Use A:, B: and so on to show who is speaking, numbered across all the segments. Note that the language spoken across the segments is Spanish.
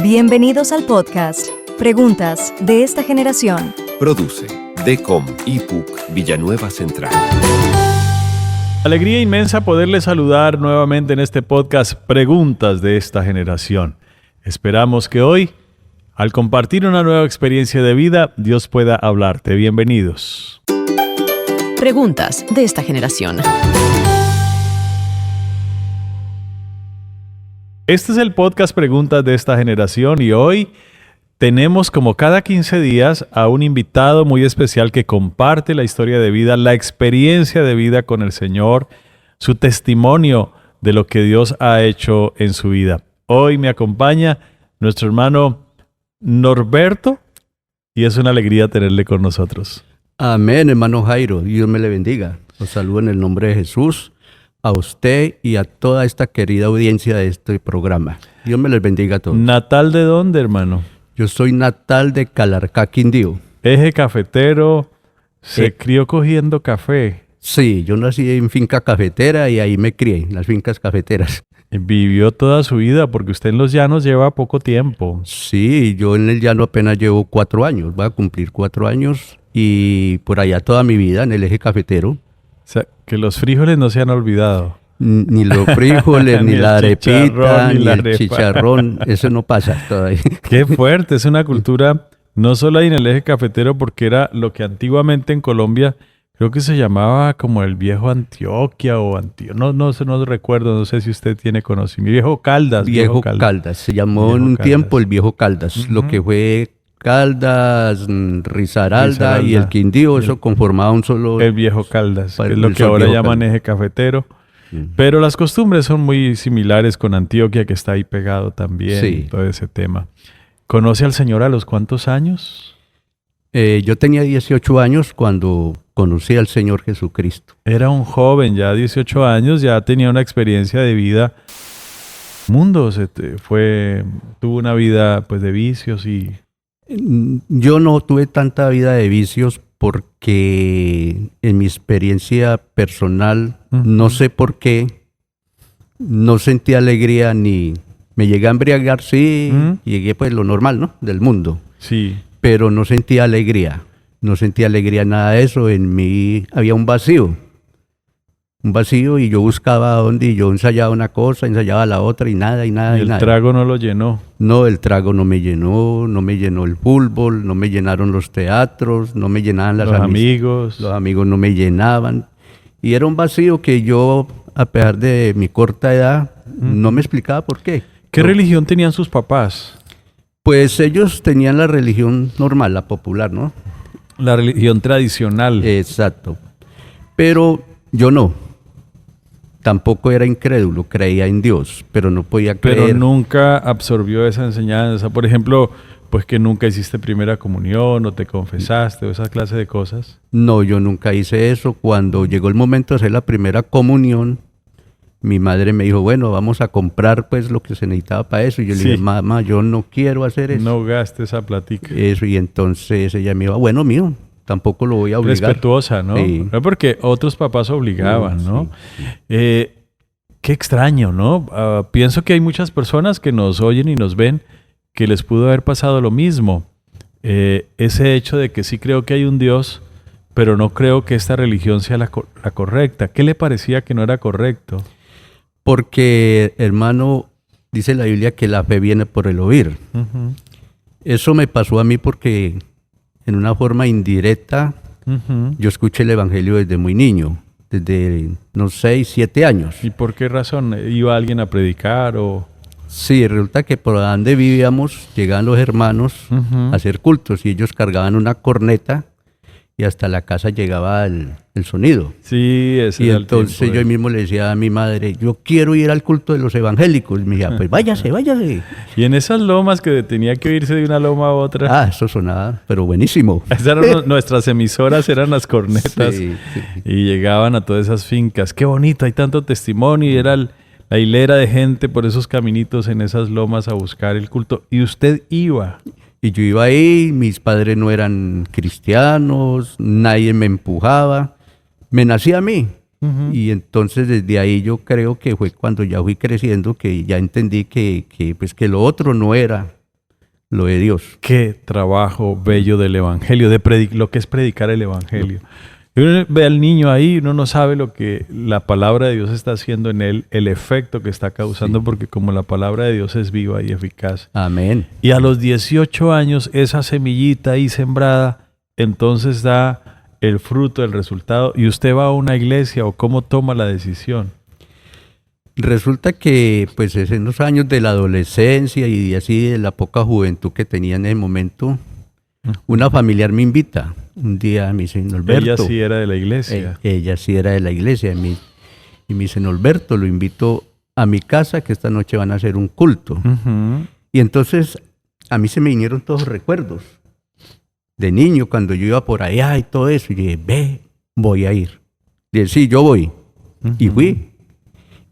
A: Bienvenidos al podcast Preguntas de esta generación.
B: Produce DECOM IPUC Villanueva Central.
C: Alegría inmensa poderles saludar nuevamente en este podcast Preguntas de esta generación. Esperamos que hoy, al compartir una nueva experiencia de vida, Dios pueda hablarte. Bienvenidos.
D: Preguntas de esta generación.
C: Este es el podcast Preguntas de esta generación y hoy tenemos, como cada 15 días, a un invitado muy especial que comparte la historia de vida, la experiencia de vida con el Señor, su testimonio de lo que Dios ha hecho en su vida. Hoy me acompaña nuestro hermano Norberto y es una alegría tenerle con nosotros.
E: Amén, hermano Jairo. Dios me le bendiga. Los saludo en el nombre de Jesús, a usted y a toda esta querida audiencia de este programa. Dios me les bendiga a todos.
C: ¿Natal de dónde, hermano?
E: Yo soy natal de Calarcá, Quindío.
C: Eje cafetero, se crió cogiendo café.
E: Sí, yo nací en finca cafetera y ahí me crié, en las fincas cafeteras.
C: Vivió toda su vida porque usted en los llanos lleva poco tiempo.
E: Sí, yo en el llano apenas llevo 4 años, voy a cumplir 4 años y por allá toda mi vida en el eje cafetero.
C: O sea, que los frijoles no se han olvidado.
E: Ni los frijoles, ni la arepita, ni el
C: arepa.
E: chicharrón, eso no pasa todavía.
C: Qué fuerte, es una cultura, no solo ahí en el eje cafetero, porque era lo que antiguamente en Colombia, creo que se llamaba como el viejo Antioquia o no recuerdo, no sé si usted tiene conocimiento. Viejo Caldas.
E: Viejo Caldas, se llamó en un tiempo el Viejo Caldas, lo que fue Caldas, Risaralda y el Quindío, eso conformaba un solo...
C: El Viejo Caldas, que es lo que ahora llaman eje cafetero. Pero las costumbres son muy similares con Antioquia, que está ahí pegado también,
E: sí.
C: Todo ese tema. ¿Conoce al Señor a los cuántos años?
E: Yo tenía 18 años cuando conocí al Señor Jesucristo.
C: Era un joven, ya 18 años, ya tenía una experiencia de vida. Tuvo una vida pues de vicios y...
E: Yo no tuve tanta vida de vicios porque en mi experiencia personal, no sé por qué, no sentí alegría ni me llegué a embriagar, sí, llegué pues lo normal, ¿no? Del mundo.
C: Sí.
E: Pero no sentía alegría, nada de eso. En mí había un vacío y yo buscaba dónde, y yo ensayaba una cosa, ensayaba la otra y nada.
C: El trago no lo llenó.
E: No, el trago no me llenó el fútbol, no me llenaron los teatros, no me llenaban
C: los amigos.
E: Los amigos no me llenaban. Y era un vacío que yo, a pesar de mi corta edad, no me explicaba por qué.
C: ¿Qué religión tenían sus papás?
E: Pues ellos tenían la religión normal, la popular, ¿no?
C: La religión tradicional.
E: Exacto. Pero yo no. Tampoco era incrédulo, creía en Dios, pero no podía creer.
C: Pero nunca absorbió esa enseñanza. Por ejemplo, pues que nunca hiciste primera comunión o te confesaste o esa clase de cosas.
E: No, yo nunca hice eso. Cuando llegó el momento de hacer la primera comunión, mi madre me dijo, bueno, vamos a comprar pues lo que se necesitaba para eso. Y yo le dije, mamá, yo no quiero hacer eso.
C: No gastes esa platica.
E: Eso, y entonces ella me dijo, bueno, mío, tampoco lo voy a obligar.
C: Respetuosa, ¿no?
E: Sí.
C: No, porque otros papás obligaban, ¿no? Sí. Qué extraño, ¿no? Pienso que hay muchas personas que nos oyen y nos ven que les pudo haber pasado lo mismo. Ese hecho de que sí creo que hay un Dios, pero no creo que esta religión sea la correcta. ¿Qué le parecía que no era correcto?
E: Porque, hermano, dice la Biblia que la fe viene por el oír. Eso me pasó a mí porque en una forma indirecta yo escuché el evangelio desde muy niño, desde unos 6, 7 años.
C: ¿Y por qué razón? ¿Iba alguien a predicar o...?
E: Sí, resulta que por donde vivíamos llegaban los hermanos a hacer cultos y ellos cargaban una corneta y hasta la casa llegaba el sonido.
C: Sí, ese
E: y
C: era el
E: entonces
C: tiempo,
E: yo mismo le decía a mi madre, yo quiero ir al culto de los evangélicos. Y me decía, pues váyase.
C: Y en esas lomas que tenía que irse de una loma a otra.
E: Eso sonaba, pero buenísimo.
C: Esas eran nuestras emisoras, eran las cornetas.
E: Sí.
C: Y llegaban a todas esas fincas. Qué bonito, hay tanto testimonio. Y era la hilera de gente por esos caminitos en esas lomas a buscar el culto. Y usted iba.
E: Y yo iba ahí, mis padres no eran cristianos, nadie me empujaba, me nací a mí. Y entonces desde ahí yo creo que fue cuando ya fui creciendo que ya entendí que lo otro no era lo de Dios.
C: Qué trabajo bello del Evangelio, lo que es predicar el Evangelio. Y uno ve al niño ahí, uno no sabe lo que la palabra de Dios está haciendo en él, el efecto que está causando, porque como la palabra de Dios es viva y eficaz.
E: Amén.
C: Y a los 18 años, esa semillita ahí sembrada, entonces da el fruto, el resultado, y usted va a una iglesia, o cómo toma la decisión.
E: Resulta que pues es en los años de la adolescencia y así de la poca juventud que tenía en el momento, una familiar me invita. Un día me dice, Norberto.
C: Ella sí era de la iglesia.
E: Ella sí era de la iglesia. Y me dice, Norberto, lo invito a mi casa que esta noche van a hacer un culto.
C: Ujú.
E: Y entonces a mí se me vinieron todos los recuerdos de niño cuando yo iba por allá y todo eso. Y dije, ve, voy a ir. Y dije, sí, yo voy. Y fui.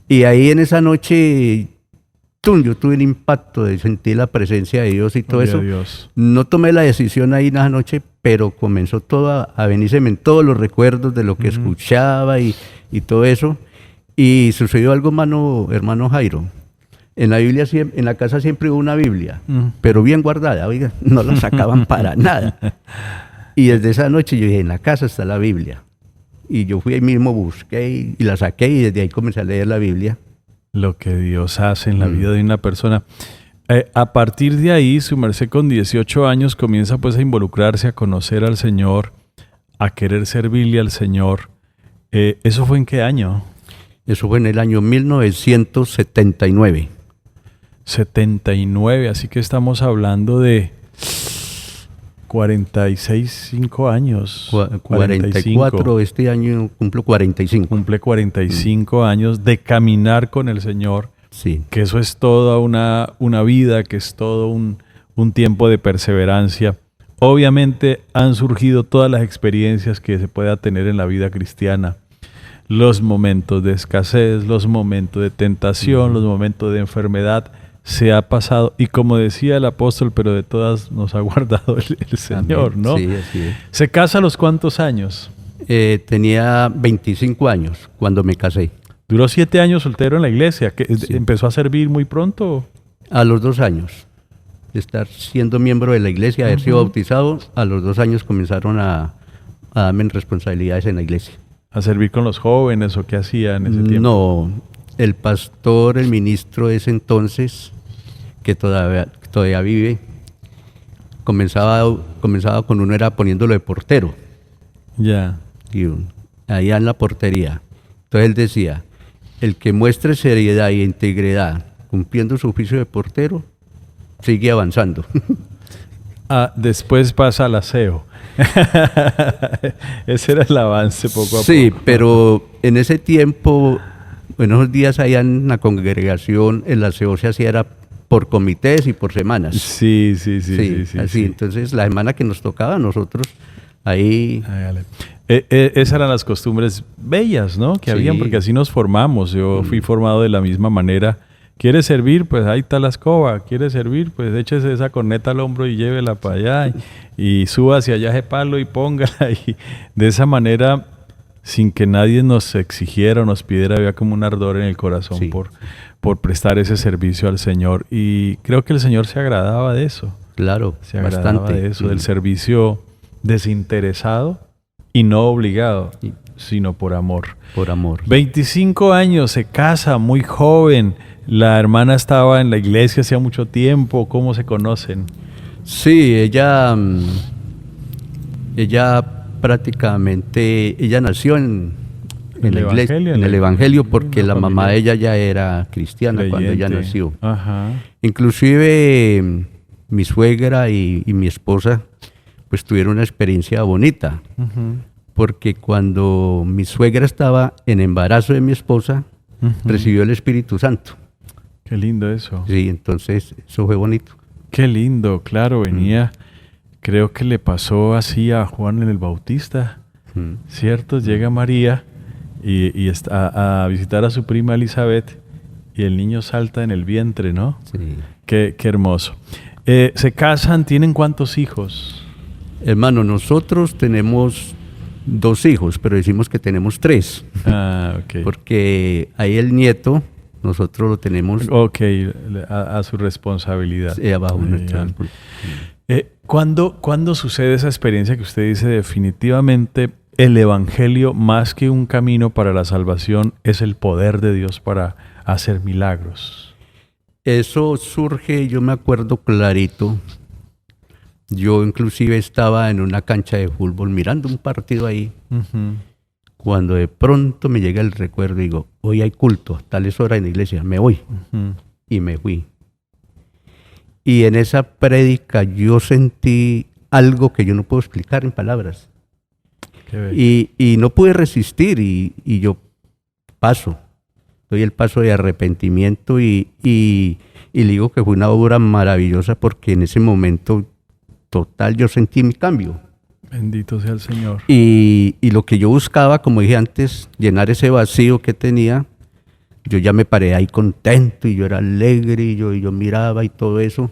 E: Y ahí en esa noche, yo tuve el impacto de sentir la presencia de Dios y todo
C: Gloria
E: eso.
C: a Dios.
E: No tomé la decisión ahí en esa noche, pero comenzó todo a venírseme en todos los recuerdos de lo que escuchaba y todo eso. Y sucedió algo, hermano Jairo. En la Biblia, en la casa siempre hubo una Biblia, pero bien guardada, oiga, no la sacaban para nada. Y desde esa noche yo dije, en la casa está la Biblia. Y yo fui ahí mismo, busqué y la saqué y desde ahí comencé a leer la Biblia.
C: Lo que Dios hace en la vida de una persona. A partir de ahí, su merced con 18 años comienza pues a involucrarse, a conocer al Señor, a querer servirle al Señor. ¿Eso fue en qué año?
E: Eso fue en el año 1979.
C: 79, así que estamos hablando de 45 años.
E: 44, este año cumplo 45.
C: Cumple 45 años de caminar con el Señor.
E: Sí.
C: Que eso es toda una vida, que es todo un tiempo de perseverancia. Obviamente han surgido todas las experiencias que se pueda tener en la vida cristiana. Los momentos de escasez, los momentos de tentación, los momentos de enfermedad. Se ha pasado, y como decía el apóstol, pero de todas nos ha guardado el Señor,
E: Amén.
C: ¿no?
E: Sí, así es.
C: ¿Se casa a los cuántos años?
E: Tenía 25 años cuando me casé.
C: Duró 7 años soltero en la iglesia.
E: Sí.
C: ¿Empezó a servir muy pronto?
E: A los 2 años de estar siendo miembro de la iglesia, haber sido bautizado, a los 2 años comenzaron a darme responsabilidades en la iglesia.
C: ¿A servir con los jóvenes o qué hacía en ese tiempo?
E: No, el pastor, el ministro de ese entonces, que todavía vive, comenzaba con uno, era poniéndolo de portero.
C: Ya.
E: Allá en la portería. Entonces él decía, el que muestre seriedad y integridad cumpliendo su oficio de portero, sigue avanzando.
C: Después pasa al aseo. Ese era el avance poco a poco.
E: Sí, pero en ese tiempo, en esos días allá en la congregación, el aseo se hacía era por comités y por semanas.
C: Sí.
E: Así, entonces la semana que nos tocaba a nosotros, ahí...
C: Hágale. Esas eran las costumbres bellas, ¿no? Que
E: Sí.
C: habían, porque así nos formamos. Yo fui formado de la misma manera. ¿Quieres servir? Pues ahí está la escoba. ¿Quieres servir? Pues échese esa corneta al hombro y llévela para allá. Y suba hacia allá ese palo y póngala. Y de esa manera, sin que nadie nos exigiera o nos pidiera, había como un ardor en el corazón
E: Sí.
C: por prestar ese servicio al Señor. Y creo que el Señor se agradaba de eso.
E: Claro,
C: Se agradaba
E: bastante.
C: de eso, del servicio desinteresado y no obligado, sino por amor.
E: Por amor.
C: 25 años, se casa, muy joven. La hermana estaba en la iglesia hacía mucho tiempo. ¿Cómo se conocen?
E: Sí, ella prácticamente, ella nació en la iglesia, en el Evangelio, porque la mamá de ella ya era cristiana cuando ella
C: Creyente.
E: nació.
C: Ajá.
E: Inclusive mi suegra y mi esposa pues tuvieron una experiencia bonita, porque cuando mi suegra estaba en embarazo de mi esposa, recibió el Espíritu Santo.
C: Qué lindo eso.
E: Sí, entonces eso fue bonito.
C: Qué lindo, claro, venía. Creo que le pasó así a Juan el Bautista, ¿cierto? Llega María y está a visitar a su prima Elizabeth y el niño salta en el vientre, ¿no?
E: Sí.
C: Qué hermoso. ¿Se casan? ¿Tienen cuántos hijos?
E: Hermano, nosotros tenemos 2 hijos, pero decimos que tenemos 3,
C: Ah, ok.
E: porque ahí el nieto Nosotros lo tenemos
C: Ok, a su responsabilidad.
E: bajo
C: Muy
E: nuestra...
C: bien. ¿Cuándo sucede esa experiencia que usted dice definitivamente el Evangelio, más que un camino para la salvación, es el poder de Dios para hacer milagros?
E: Eso surge, yo me acuerdo clarito. Yo inclusive estaba en una cancha de fútbol mirando un partido ahí,
C: Ujú.
E: cuando de pronto me llega el recuerdo y digo, hoy hay culto, tales horas en la iglesia, me voy.
C: Ujú.
E: Y me fui. Y en esa prédica yo sentí algo que yo no puedo explicar en palabras.
C: Qué bello.
E: Y no pude resistir y yo doy el paso de arrepentimiento y le digo que fue una obra maravillosa porque en ese momento total yo sentí mi cambio.
C: Bendito sea el Señor.
E: Y lo que yo buscaba, como dije antes, llenar ese vacío que tenía, yo ya me paré ahí contento y yo era alegre y yo miraba y todo eso.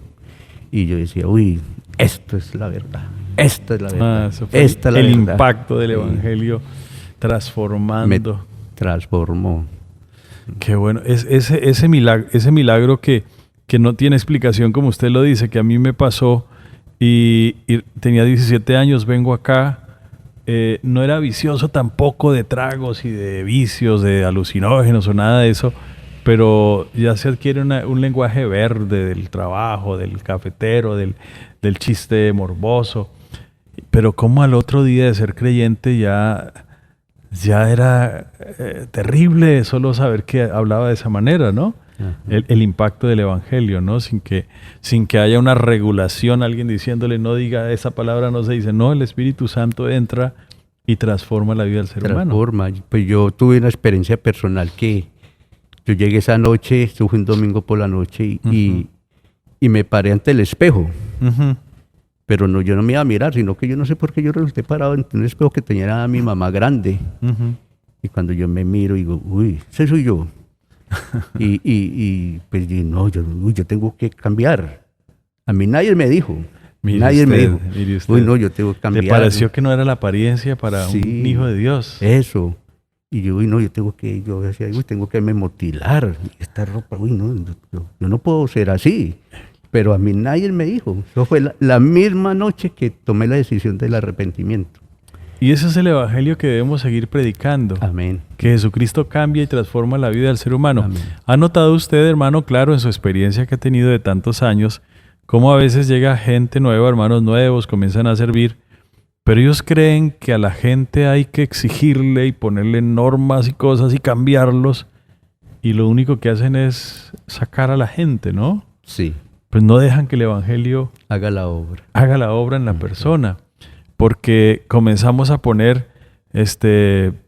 E: Y yo decía, uy, esto es la verdad, esta es la verdad,
C: Eso fue
E: esta es la
C: el
E: verdad.
C: impacto del
E: Sí.
C: Evangelio
E: Me
C: transformando.
E: transformó.
C: Qué bueno. Ese milagro que no tiene explicación, como usted lo dice, que a mí me pasó y tenía 17 años, vengo acá. No era vicioso tampoco de tragos y de vicios, de alucinógenos o nada de eso, pero ya se adquiere un lenguaje verde del trabajo, del cafetero, del chiste morboso. Pero como al otro día de ser creyente ya era terrible solo saber que hablaba de esa manera, ¿no?
E: Ajá.
C: El impacto del Evangelio, ¿no? Sin que haya una regulación, alguien diciéndole no diga esa palabra, no se dice. No, el Espíritu Santo entra y transforma la vida del ser humano.
E: Transforma. Pues yo tuve una experiencia personal que yo llegué esa noche, esto fue un domingo por la noche y me paré ante el espejo.
C: Ujú.
E: Pero no, yo no me iba a mirar, sino que yo no sé por qué yo resulté parado ante un espejo que tenía a mi mamá grande.
C: Ujú.
E: Y cuando yo me miro, digo, uy, ese soy yo. y pues dije, no, yo tengo que cambiar. A mí nadie me dijo.
C: Mire
E: Nadie me
C: usted,
E: dijo,
C: mire usted.
E: uy, no, yo tengo que cambiar.
C: ¿Le pareció que no era la apariencia para
E: Sí.
C: un hijo de Dios?
E: Eso. Y yo, uy, no, yo decía, uy, tengo que me mutilar esta ropa, uy, no, yo no puedo ser así. Pero a mí nadie me dijo. Eso fue la misma noche que tomé la decisión del arrepentimiento.
C: Y ese es el Evangelio que debemos seguir predicando.
E: Amén.
C: Que Jesucristo cambia y transforma la vida del ser humano.
E: Amén.
C: ¿Ha notado usted, hermano, claro, en su experiencia que ha tenido de tantos años, cómo a veces llega gente nueva, hermanos nuevos, comienzan a servir, pero ellos creen que a la gente hay que exigirle y ponerle normas y cosas y cambiarlos, y lo único que hacen es sacar a la gente, ¿no?
E: Sí,
C: Pues no dejan que el Evangelio
E: haga la obra.
C: haga la obra en la persona, porque comenzamos a poner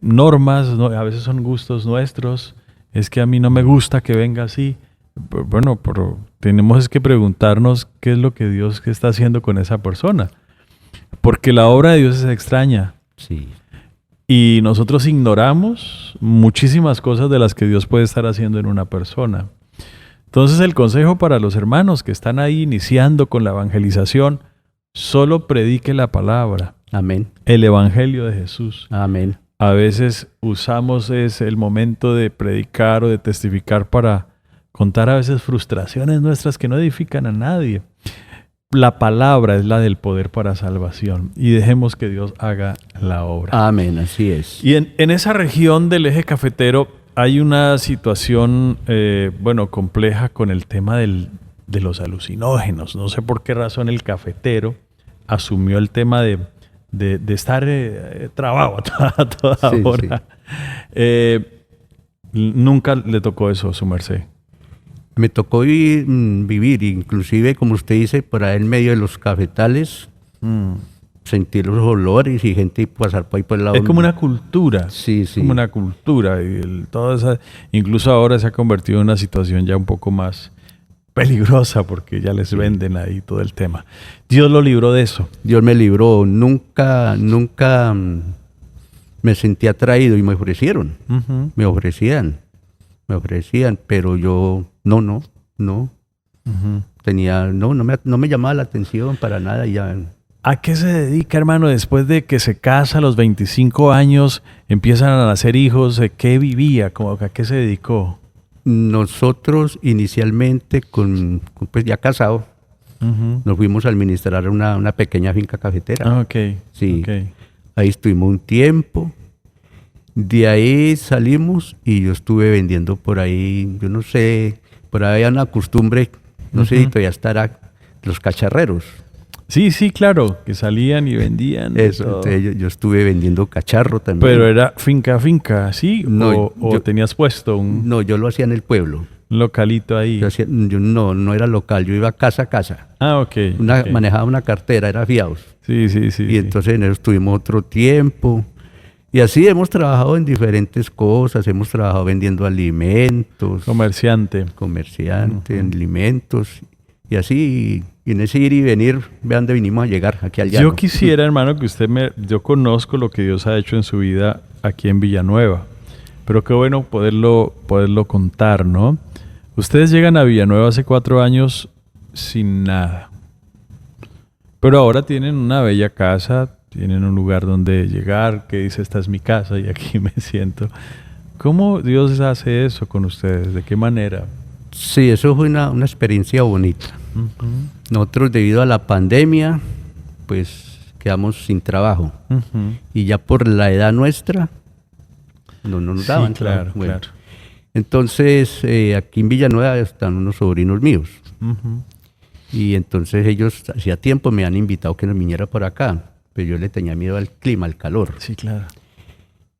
C: normas, ¿no? A veces son gustos nuestros, es que a mí no me gusta que venga así. Bueno, pero tenemos que preguntarnos qué es lo que Dios está haciendo con esa persona, porque la obra de Dios es extraña
E: Sí,
C: y nosotros ignoramos muchísimas cosas de las que Dios puede estar haciendo en una persona. Entonces el consejo para los hermanos que están ahí iniciando con la evangelización: solo predique la palabra,
E: amén,
C: el Evangelio de Jesús.
E: amén.
C: A veces usamos el momento de predicar o de testificar para contar a veces frustraciones nuestras que no edifican a nadie. La palabra es la del poder para salvación y dejemos que Dios haga la obra.
E: Amén, así es.
C: Y en esa región del eje cafetero hay una situación, compleja con el tema de los alucinógenos. No sé por qué razón el cafetero asumió el tema de estar trabado a toda
E: Sí,
C: hora. Nunca le tocó eso a su merced.
E: Me tocó vivir, inclusive, como usted dice, por ahí en medio de los cafetales, sentir los olores y gente pasar por ahí por el lado.
C: Es como una cultura.
E: Sí,
C: Es
E: sí.
C: como una cultura. Y incluso ahora se ha convertido en una situación ya un poco más peligrosa porque ya les venden ahí todo el tema. Dios lo libró de eso.
E: Dios me libró, nunca me sentí atraído y me ofrecieron,
C: Ujú.
E: me ofrecían, pero yo no,
C: Ujú.
E: no me llamaba la atención para nada ya.
C: ¿A qué se dedica, hermano, después de que se casa a los 25 años, empiezan a nacer hijos? ¿De qué vivía? ¿A qué se dedicó?
E: nosotros inicialmente, pues ya casado,
C: Ujú.
E: nos fuimos a administrar una pequeña finca cafetera.
C: Ah, ok.
E: Sí.
C: Ok.
E: Ahí estuvimos un tiempo. De ahí salimos y yo estuve vendiendo por ahí, yo no sé, por ahí había una costumbre, no sé si todavía estará, los cacharreros.
C: Sí, sí, claro, que salían y vendían. de
E: Eso,
C: todo.
E: entonces yo estuve vendiendo cacharro también.
C: Pero era finca, ¿sí?
E: No,
C: o
E: yo-
C: tenías puesto un
E: No, yo lo hacía en el pueblo.
C: localito ahí.
E: Yo no era local, yo iba casa a casa.
C: Ah, ok. Ok.
E: Manejaba una cartera, era fiados.
C: Sí, sí, sí.
E: Y
C: sí.
E: entonces en eso estuvimos otro tiempo. Y así hemos trabajado en diferentes cosas, hemos trabajado vendiendo alimentos,
C: Comerciante.
E: comerciante, en alimentos, y así, y en ese ir y venir, vean dónde vinimos a llegar, aquí al llano.
C: Yo quisiera, hermano, que yo conozco lo que Dios ha hecho en su vida aquí en Villanueva, pero qué bueno poderlo contar, ¿no? Ustedes llegan a Villanueva hace 4 años sin nada, pero ahora tienen una bella casa, tienen un lugar donde llegar, que dice, esta es mi casa y aquí me siento. ¿Cómo Dios hace eso con ustedes? ¿De qué manera?
E: Sí, eso fue una experiencia bonita. Nosotros, debido a la pandemia, pues quedamos sin trabajo.
C: Ujú.
E: Y ya por la edad nuestra, no nos
C: Sí,
E: daban
C: claro,
E: trabajo. Bueno,
C: claro.
E: entonces, aquí en Villanueva están unos sobrinos míos.
C: Ujú.
E: Y entonces ellos, hacía tiempo, me han invitado que nos viniera por acá. Pero yo le tenía miedo al clima, al calor.
C: Sí, claro.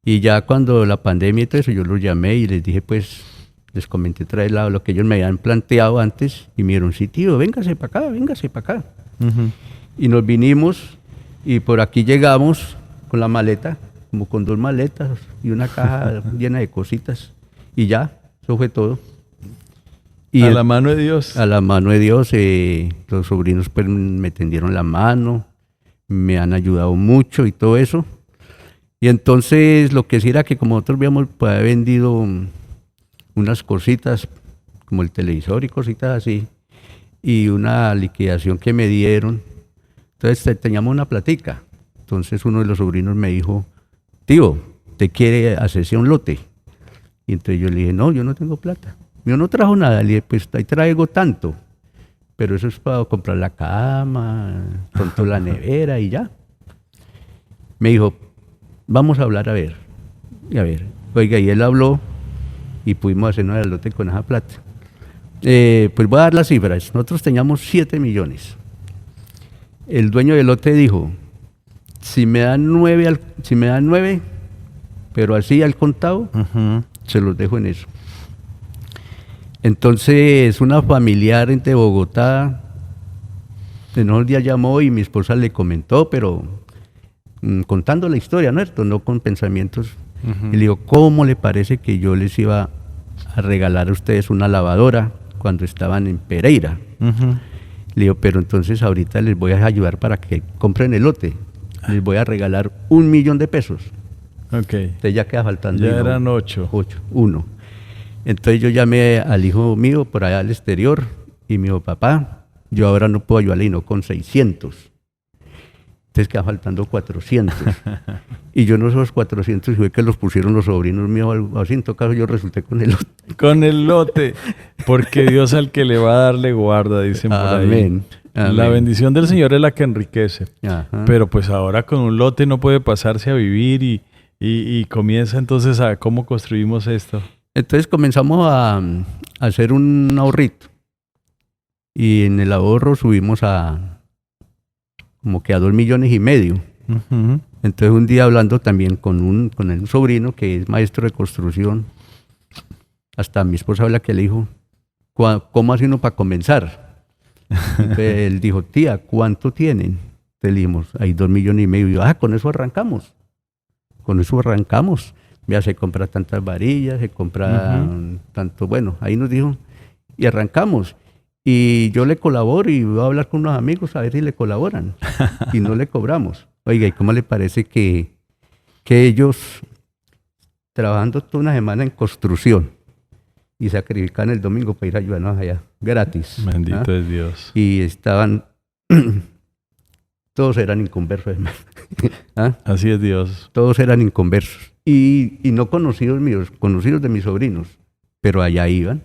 E: Y ya cuando la pandemia y todo eso, yo los llamé y les dije, pues, les comenté otra vez lo que ellos me habían planteado antes. Y me dijeron, sí, tío, véngase para acá.
C: Ujú.
E: Y nos vinimos y por aquí llegamos con la maleta, como con 2 maletas y una caja llena de cositas. Y ya, eso fue todo. Y
C: A la mano de Dios.
E: a la mano de Dios, los sobrinos pues me tendieron la mano, me han ayudado mucho y todo eso. Y entonces lo que sí era que como nosotros habíamos pues, vendido unas cositas, como el televisor y cositas así, y una liquidación que me dieron, entonces teníamos una platica. Entonces uno de los sobrinos me dijo, tío, ¿te quiere hacerse un lote? Y entonces yo le dije, no, yo no tengo plata. Yo no trajo nada, le dije, pues ahí traigo tanto, pero eso es para comprar la cama, pronto la nevera y ya. Me dijo, vamos a hablar a ver. Y a ver, oiga, y él habló y pudimos hacernos el lote con esa plata. Pues voy a dar las cifras. Nosotros teníamos 7 millones. El dueño del lote dijo, si me dan 9, pero así al contado,
C: Ujú.
E: se los dejo en eso. Entonces, una familiar de Bogotá, en unos días llamó y mi esposa le comentó, pero contando la historia, ¿no? No con pensamientos. Y le digo, ¿cómo le parece que yo les iba a regalar a ustedes una lavadora cuando estaban en Pereira?
C: Ujú.
E: Le digo, pero entonces ahorita les voy a ayudar para que compren el lote. Les voy a regalar 1 millón de pesos.
C: Ok.
E: Entonces ya queda faltando.
C: Ya
E: digo,
C: eran 8.
E: 1. Entonces yo llamé al hijo mío por allá al exterior y me dijo, papá, yo ahora no puedo ayudarle, no con 600. Entonces queda faltando 400. Y yo no esos 400 fue que los pusieron los sobrinos míos, algo así. En todo caso yo resulté con el otro.
C: Con el lote. Porque Dios al que le va a dar le guarda, dicen por ahí.
E: Amén.
C: La
E: Amén.
C: bendición del Señor es la que enriquece.
E: Ajá.
C: Pero pues ahora con un lote no puede pasarse a vivir y comienza entonces a cómo construimos esto.
E: Entonces comenzamos a hacer un ahorrito. Y en el ahorro subimos a como que a 2,5 millones.
C: Ujú.
E: Entonces un día hablando también con un sobrino que es maestro de construcción, hasta mi esposa habla que le dijo, ¿cómo hace uno para comenzar? Entonces él dijo, tía, ¿cuánto tienen? Entonces le dijimos, hay 2,5 millones. Y yo, con eso arrancamos. Con eso arrancamos. Ya se compra tantas varillas, se compra tanto, bueno, ahí nos dijo, y arrancamos. Y yo le colaboro y voy a hablar con unos amigos a ver si le colaboran. Y no le cobramos. Oiga, ¿y cómo le parece que ellos, trabajando toda una semana en construcción, y sacrifican el domingo para ir a ayudarnos allá, gratis?
C: Bendito
E: ¿Ah?
C: es Dios.
E: Y estaban, todos eran inconversos, hermano. ¿Ah?
C: Así es Dios.
E: Todos eran inconversos. Y no conocidos míos, conocidos de mis sobrinos. pero allá iban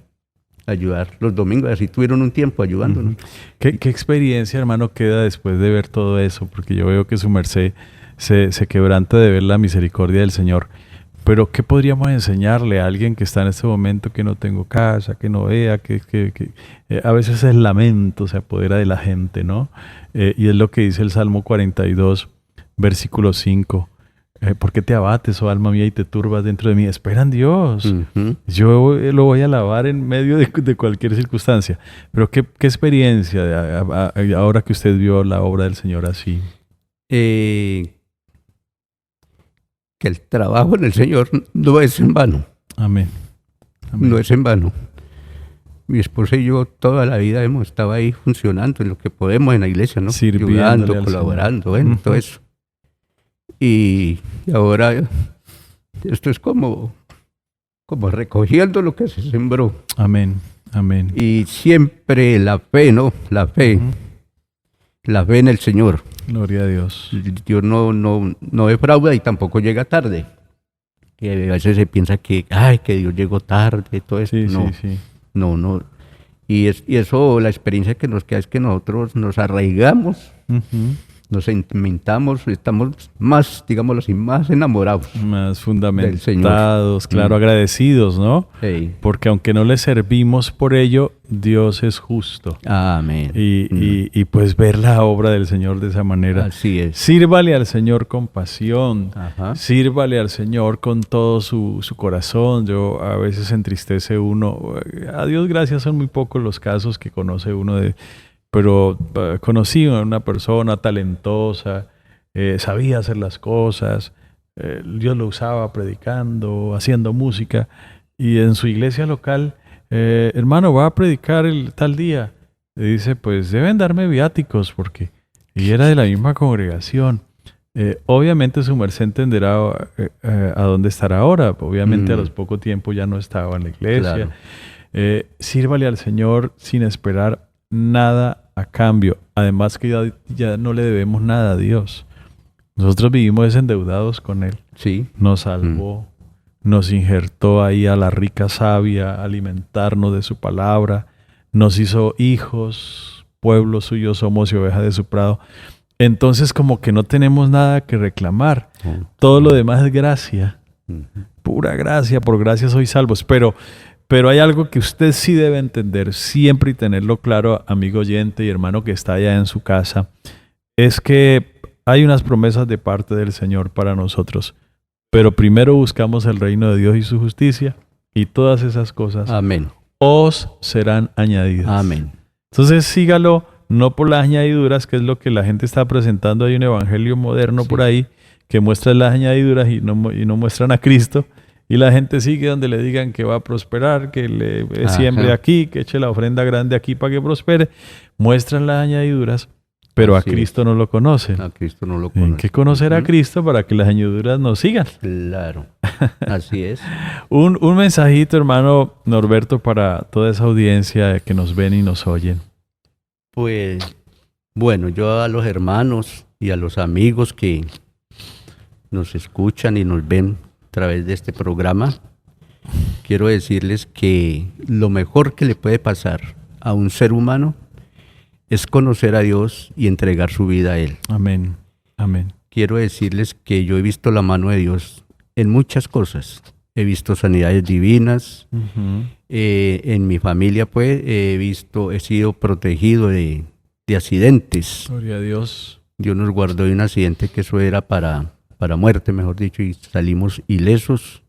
E: a ayudar los domingos, así tuvieron un tiempo ayudándonos.
C: ¿Qué experiencia, hermano, queda después de ver todo eso? Porque yo veo que su merced se quebranta de ver la misericordia del Señor. Pero ¿qué podríamos enseñarle a alguien que está en este momento que no tengo casa, que no vea, que a veces el lamento se apodera de la gente, ¿no? Y es lo que dice el Salmo 42, versículo 5. ¿Por qué te abates, oh alma mía, y te turbas dentro de mí? Espera en Dios.
E: Ujú.
C: Yo lo voy a alabar en medio de cualquier circunstancia. Pero ¿qué experiencia ahora que usted vio la obra del Señor así?
E: Que el trabajo en el Señor no es en vano,
C: Amén. Amén.
E: no es en vano. Mi esposa y yo toda la vida hemos estado ahí funcionando en lo que podemos en la iglesia, ¿no?
C: Sirviéndole
E: Ayudando,
C: al
E: colaborando,
C: Señor.
E: bueno, todo
C: Ujú.
E: eso. Y ahora esto es como recogiendo lo que se sembró.
C: Amén. Amén.
E: Y siempre la fe, ¿no? La fe.
C: Ujú.
E: La fe en el Señor.
C: Gloria a Dios.
E: Dios no defrauda y tampoco llega tarde. Que a veces se piensa que Dios llegó tarde, todo eso.
C: Sí,
E: No,
C: sí, sí.
E: no. Y eso, la experiencia que nos queda es que nosotros nos arraigamos,
C: Ujú.
E: nos sentimentamos, estamos más, digámoslo así, más enamorados.
C: Más
E: Del
C: fundamentados,
E: Señor.
C: claro, agradecidos, ¿no?
E: Hey.
C: Porque aunque no le servimos por ello, Dios es justo.
E: Amén.
C: Y pues ver la obra del Señor de esa manera.
E: Así es.
C: Sírvale al Señor con pasión.
E: Ajá.
C: Sírvale al Señor con todo su corazón. Yo a veces entristece uno. A Dios gracias, son muy pocos los casos que conoce uno pero conocí a una persona talentosa, sabía hacer las cosas, Dios lo usaba predicando, haciendo música, y en su iglesia local, hermano, va a predicar el tal día. Y dice, pues deben darme viáticos, y era de la misma congregación. Obviamente su merced entenderá a dónde estará ahora. Obviamente a los poco tiempo ya no estaba en la iglesia.
E: Claro.
C: Sírvale al Señor sin esperar nada a cambio. Además que ya no le debemos nada a Dios. Nosotros vivimos endeudados con Él.
E: Sí.
C: Nos salvó, nos injertó ahí a la rica savia, a alimentarnos de su palabra, nos hizo hijos, pueblo suyo somos y ovejas de su prado. Entonces como que no tenemos nada que reclamar. Todo lo demás es gracia, pura gracia, por gracia sois salvos. Pero hay algo que usted sí debe entender siempre y tenerlo claro, amigo oyente y hermano que está allá en su casa, es que hay unas promesas de parte del Señor para nosotros. Pero primero buscamos el reino de Dios y su justicia, y todas esas cosas
E: Amén.
C: os serán añadidas.
E: Amén.
C: Entonces sígalo, no por las añadiduras, que es lo que la gente está presentando. Hay un evangelio moderno por ahí que muestra las añadiduras y no muestran a Cristo. Y la gente sigue donde le digan que va a prosperar, que le siembre aquí, que eche la ofrenda grande aquí para que prospere. Muestran las añadiduras, pero
E: Así
C: a Cristo no lo conocen.
E: A Cristo no lo
C: Tienen
E: conoce.
C: que conocer a Cristo para que las añadiduras nos sigan.
E: Claro. Así es.
C: Un mensajito, hermano Norberto, para toda esa audiencia que nos ven y nos oyen.
E: Pues, bueno, yo a los hermanos y a los amigos que nos escuchan y nos ven a través de este programa, quiero decirles que lo mejor que le puede pasar a un ser humano es conocer a Dios y entregar su vida a Él.
C: Amén. Amén.
E: Quiero decirles que yo he visto la mano de Dios en muchas cosas. He visto sanidades divinas.
C: Ujú.
E: En mi familia, pues, he sido protegido de accidentes.
C: Gloria a Dios.
E: Dios nos guardó de un accidente que eso era para muerte, mejor dicho, y salimos ilesos.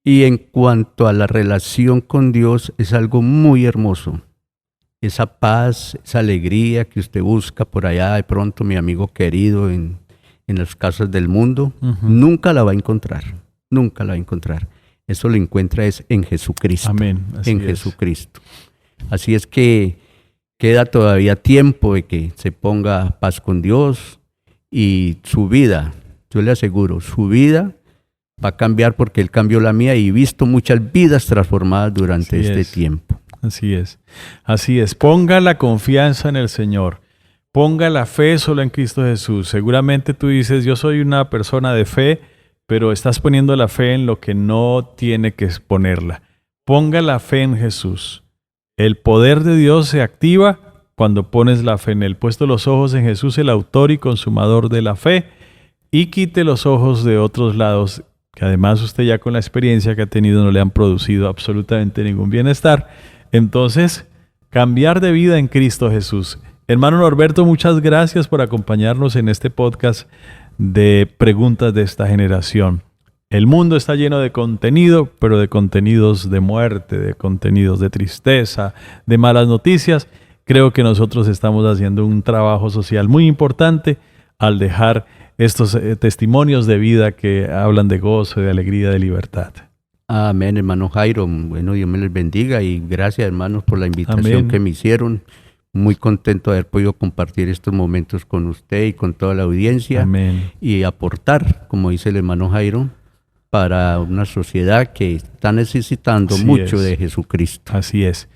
E: Y en cuanto a la relación con Dios, es algo muy hermoso. Esa paz, esa alegría que usted busca por allá, de pronto, mi amigo querido, en las casas del mundo,
C: Ujú.
E: nunca la va a encontrar. Nunca la va a encontrar. Eso lo encuentra es en Jesucristo.
C: Amén. Así
E: En
C: es.
E: Jesucristo. Así es que queda todavía tiempo de que se ponga paz con Dios y su vida, yo le aseguro, su vida va a cambiar porque Él cambió la mía y he visto muchas vidas transformadas durante
C: Así
E: este
C: es.
E: tiempo.
C: Así es. Así es. Ponga la confianza en el Señor. Ponga la fe solo en Cristo Jesús. Seguramente tú dices, yo soy una persona de fe, pero estás poniendo la fe en lo que no tiene que ponerla. ponga la fe en Jesús. El poder de Dios se activa cuando pones la fe en Él. Puesto los ojos en Jesús, el autor y consumador de la fe, y quite los ojos de otros lados, que además usted ya con la experiencia que ha tenido no le han producido absolutamente ningún bienestar. Entonces, cambiar de vida en Cristo Jesús. Hermano Norberto, muchas gracias por acompañarnos en este podcast de preguntas de esta generación. El mundo está lleno de contenido, pero de contenidos de muerte, de contenidos de tristeza, de malas noticias. Creo que nosotros estamos haciendo un trabajo social muy importante al dejar estos testimonios de vida que hablan de gozo, de alegría, de libertad.
E: Amén, hermano Jairo. Bueno, Dios me les bendiga y gracias, hermanos, por la invitación
C: Amén.
E: que me hicieron. Muy contento de haber podido compartir estos momentos con usted y con toda la audiencia.
C: Amén.
E: Y aportar, como dice el hermano Jairo, para una sociedad que está necesitando
C: Así
E: mucho
C: es.
E: de Jesucristo.
C: Así es.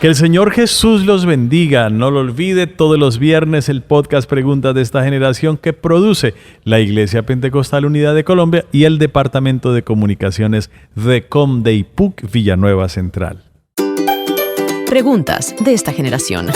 C: Que el Señor Jesús los bendiga. No lo olvide, todos los viernes el podcast Preguntas de esta generación que produce la Iglesia Pentecostal Unidad de Colombia y el Departamento de Comunicaciones RECOM de IPUC Villanueva Central.
D: Preguntas de esta generación.